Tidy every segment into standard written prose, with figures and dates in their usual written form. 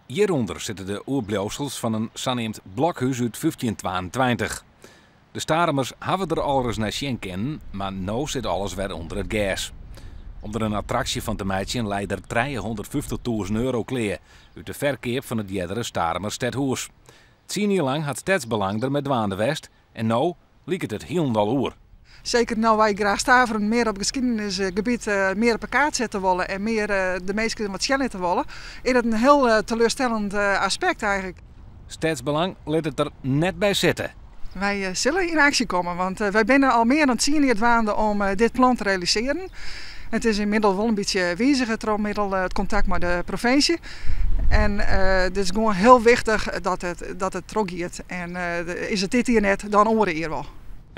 Hieronder zitten de oerbliauwsels van een sanneemd blokhuis uit 1522. De Staremers hebben er al eens naar zien kennen, maar nu zit alles weer onder het gas. Om er een attractie van te maken leidt er €350.000 kleer uit de verkoop van het jedere Staremer stadhuis. 10 jaar lang had stadsbelang er met dwaande west en nu lijkt het helemaal oer. Zeker nou wij graag Staveren meer op geschiedenisgebied meer op elkaar zetten willen en meer de mensen wat sneller te willen, is het een heel teleurstellend aspect eigenlijk. Stadsbelang let het er net bij zitten. Wij zullen in actie komen, want wij zijn al meer dan 10 jaar dwaande om dit plan te realiseren. Het is inmiddels wel een beetje wijziger door middel het contact met de provincie. En het is gewoon heel wichtig dat het teruggaat. En is het dit hier net, dan horen hier wel.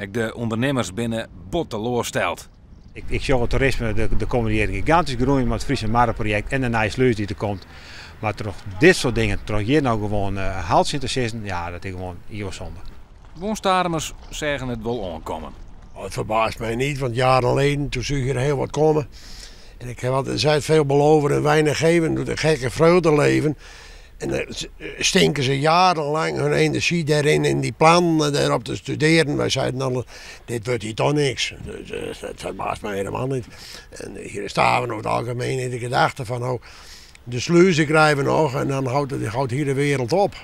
Ook de ondernemers binnen bot teleursteld. Ik zie het toerisme de komende jaren gigantisch groeien met het Friese Marktproject en de nieuwe sluis die er komt. Maar toch dit soort dingen, toch hier nou gewoon haalt in te zitten, ja, dat is gewoon heel zonde. Woonstaremers zeggen het wel aankomen. Het verbaast mij niet, want jaren geleden toen zag je er heel wat komen. En ik heb altijd gezegd, veel beloven en weinig geven, doet een gekke vreugde leven. En dan stinken ze jarenlang hun energie daarin in die plannen daarop te studeren. Wij zeiden al, dit wordt hier toch niks. Dus, dat verbaast mij helemaal niet. En hier staan we over het algemeen in de gedachte van, oh, de sluizen krijgen we nog en dan houdt hier de wereld op.